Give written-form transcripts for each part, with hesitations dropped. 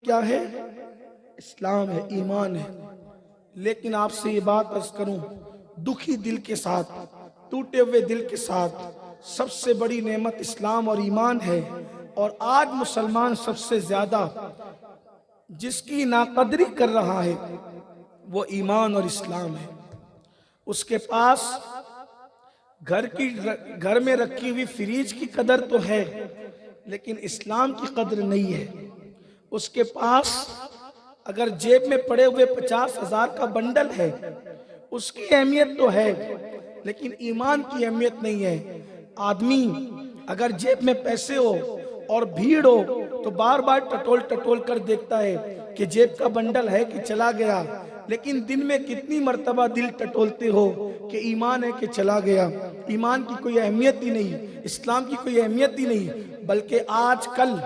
क्या है? इस्लाम है, ईमान है। लेकिन आपसे ये बात अर्ज करूं, दुखी दिल के साथ, टूटे हुए दिल के साथ, सबसे बड़ी नेमत इस्लाम और ईमान है। और आज मुसलमान सबसे ज्यादा जिसकी नाकदरी कर रहा है वो ईमान और इस्लाम है। उसके पास घर में रखी हुई फ्रिज की कदर तो है, लेकिन इस्लाम की कदर नहीं है। उसके पास अगर जेब में पड़े हुए 50,000 का बंडल है, उसकी अहमियत तो है, लेकिन ईमान की अहमियत नहीं है। आदमी अगर जेब में पैसे हो और भीड़ हो तो बार बार टटोल टटोल कर देखता है कि जेब का बंडल है कि चला गया। लेकिन दिन में कितनी मर्तबा दिल टटोलते हो कि ईमान है कि चला गया। ईमान की कोई अहमियत ही नहीं, इस्लाम की कोई अहमियत ही नहीं। बल्कि आजकल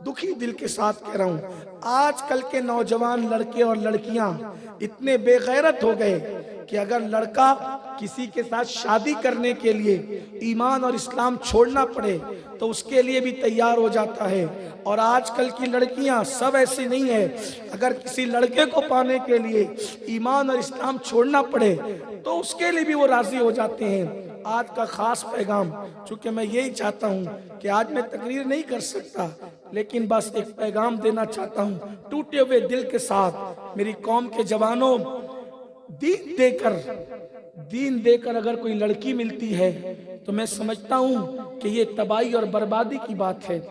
दुखी दिल के साथ कह रहा हूं, आजकल के नौजवान लड़के और लड़कियां इतने बेगैरत हो गए कि अगर लड़का किसी के साथ शादी करने के लिए ईमान और इस्लाम छोड़ना पड़े तो उसके लिए भी तैयार हो जाता है। और आजकल की लड़कियां सब ऐसी नहीं है, अगर किसी लड़के को पाने के लिए ईमान और इस्लाम छोड़ना पड़े तो उसके लिए भी वो राजी हो जाते हैं। आज का खास पैगाम, चूंकि मैं यही चाहता हूं कि आज मैं तकरीर नहीं कर सकता, लेकिन बस एक पैगाम देना चाहता हूं टूटे हुए दिल के साथ। मेरी कौम के जवानों, दीन देकर अगर कोई लड़की मिलती है तो मैं समझता हूं कि ये तबाही और बर्बादी की बात है।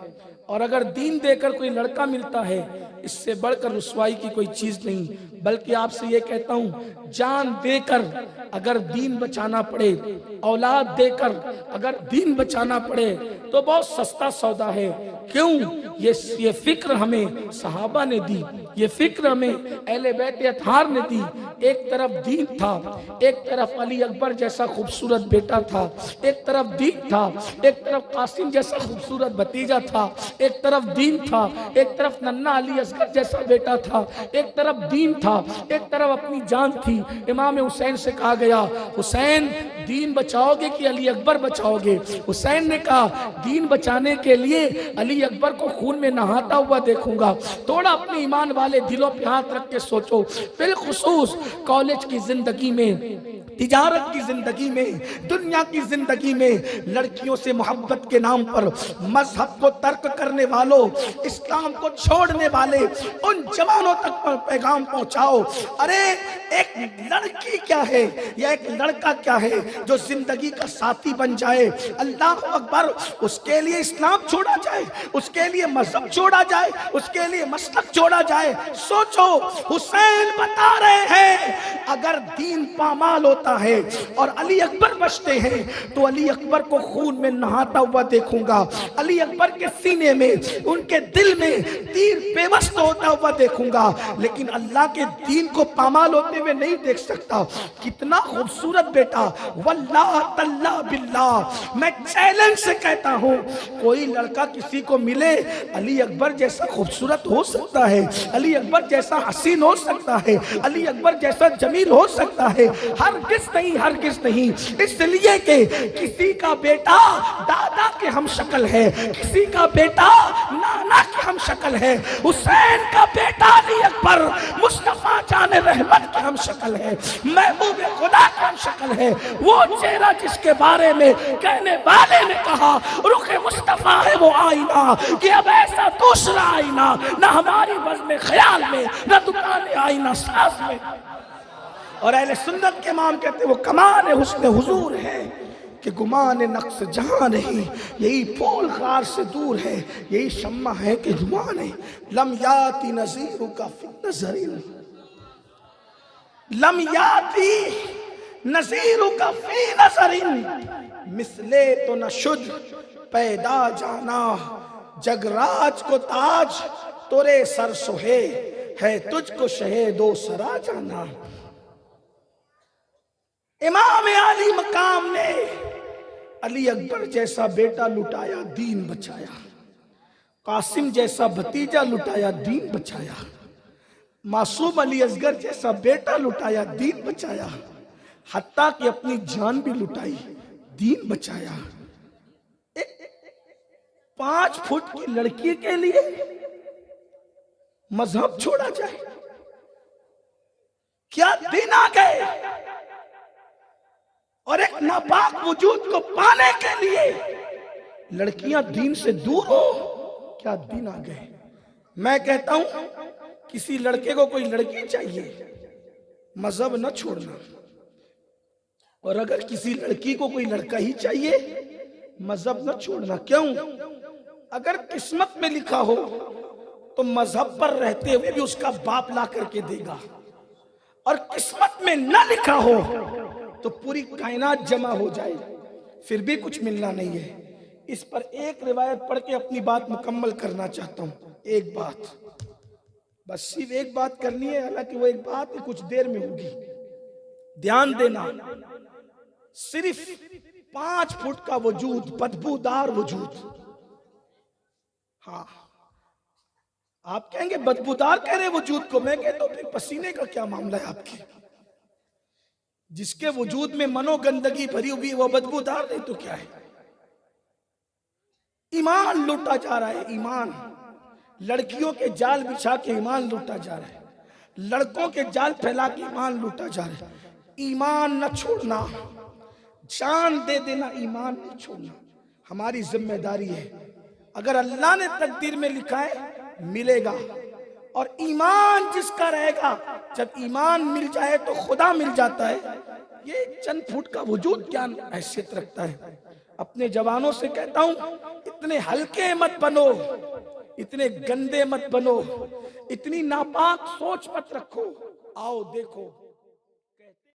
और अगर दीन देकर कोई लड़का मिलता है, इससे बढ़कर रुसवाई की कोई चीज नहीं। बल्कि आपसे ये कहता हूं, जान देकर अगर दीन बचाना पड़े, औलाद देकर अगर दीन बचाना पड़े तो बहुत सस्ता सौदा है। क्यों? ये फिक्र हमें सहाबा ने दी, ये फिक्र हमें अहले बैत अतहार ने दी। एक तरफ दीन था, एक तरफ अली अकबर जैसा खूबसूरत बेटा था, एक तरफ दीन था, एक तरफ कासिम जैसा खूबसूरत भतीजा था, एक तरफ दीन था, एक तरफ नन्ना अली असगर जैसा बेटा था, एक तरफ दीन था, एक तरफ अपनी जान थी। इमाम हुसैन से कहा गया, हुसैन दीन बचाओगे कि अली अकबर बचाओगे? हुसैन ने कहा, दीन बचाने के लिए अली अकबर को खून में नहाता हुआ देखूंगा। थोड़ा अपने ईमान वाले दिलों पे हाथ रख के सोचो। बिलखुसूस कॉलेज की जिंदगी में, तिजारत की जिंदगी में, दुनिया की जिंदगी में लड़कियों से मोहब्बत के नाम पर मजहब को तर्क करने वालों, इस्लाम को छोड़ने वाले उन जवानों तक पर पैगाम पहुंचाओ। अरे एक लड़की क्या है या एक लड़का क्या है जो जिंदगी का साथी बन जाए? अल्लाह अकबर। उसके लिए इस्लाम छोड़ा जाए, उसके लिए मजहब छोड़ा जाए, उसके लिए मसलक छोड़ा जाए। सोचो, हुसैन बता रहे हैं अगर दीन पामाल होता है और अली अकबर बचते हैं तो अली अकबर को खून में नहाता हुआ देखूंगा। अली अकबर के सीने में, उनके दिल में तीर बेबस होता हुआ देखूंगा, लेकिन अल्लाह के दीन को पामाल होते हुए नहीं देख सकता। कितना खूबसूरत बेटा, वल्लाह तल्ला बिल्लाह, मैं चैलेंज से कहता हूं, कोई लड़का किसी को मिले अली अकबर जैसा खूबसूरत हो सकता है, अली अकबर जैसा हसीन हो सकता है, अली अकबर जैसा जमील हो सकता है? हरगिज़ नहीं, हरगिज़ नहीं। इसलिए कि किसी का बेटा दादा के हम शक्ल है, किसी का बेटा नाना के हम शक्ल है। हुसैन का बेटा अली अकबर मुस्तफा जाने रहमत के हम शक्ल है, महबूब खुदा के हम शक्ल है। वो चेहरा जिसके बारे में कहने वाले ने कहा रुखे मुस्तफा है वो आईना, कि अब ऐसा दूसरा आईना ना हमारी बज़्म ख्याल में, ना दुकान आईना साज में। और अहले सुन्नत के इमाम कहते वो कमाल हुस्न हुजूर है कि गुमान नक्स जहां नहीं, यही फूल खार से दूर है, यही शम्मा है कि धुआं नहीं। लम याती नज़ीरु का फी नज़रिन, लम याती नज़ीरु का फी नज़रिन, मिसले तो न शुद पैदा जाना, जगराज को ताज तोरे सर सोहे, है तुझको शहे दो सरा जाना। इमाम आली मकाम ने अली अकबर जैसा बेटा लुटाया, दीन बचाया। कासिम जैसा भतीजा लुटाया, दीन बचाया। मासूम अली असगर जैसा बेटा लुटाया, दीन बचाया। हत्ता कि अपनी जान भी लुटाई, दीन बचाया। 5 फुट की लड़की के लिए मजहब छोड़ा जाए? क्या दिन आ गए? और एक नापाक वजूद को पाने के लिए लड़कियां दीन से दूर हो? क्या दिन आ गए? मैं कहता हूं किसी लड़के को कोई लड़की चाहिए, मजहब न छोड़ना। और अगर किसी लड़की को कोई लड़का ही चाहिए, मजहब न छोड़ना। क्यों? अगर किस्मत में लिखा हो तो मजहब पर रहते हुए भी उसका बाप ला करके देगा, और किस्मत में न लिखा हो तो पूरी कायनात जमा हो जाए फिर भी कुछ मिलना नहीं है। इस पर एक रिवायत पढ़ के अपनी बात मुकम्मल करना चाहता हूं। एक बात, बस सिर्फ एक बात करनी है, हालांकि वो एक बात ही कुछ देर में होगी। ध्यान देना, सिर्फ 5 फुट का वजूद, बदबूदार वजूद। हाँ, आप कहेंगे बदबूदार कह रहे वजूद को, मैं कहता हूं फिर पसीने का क्या मामला है आपके? जिसके वजूद में मनोगंदगी भरी हुई वो बदबूदार नहीं तो क्या है? ईमान लूटा जा रहा है, ईमान। लड़कियों के जाल बिछा के ईमान लूटा जा रहा है, लड़कों के जाल फैला के ईमान लूटा जा रहा है। ईमान न छोड़ना, जान दे देना, ईमान नहीं छोड़ना हमारी जिम्मेदारी है। अगर अल्लाह ने तकदीर में लिखा है मिलेगा, और ईमान जिसका रहेगा, जब ईमान मिल जाए तो खुदा मिल जाता है। ये चंद फुट का वजूद क्या हैसियत रखता है? अपने जवानों से कहता हूं, इतने हल्के मत बनो, इतने गंदे मत बनो, इतनी नापाक सोच मत रखो। आओ देखो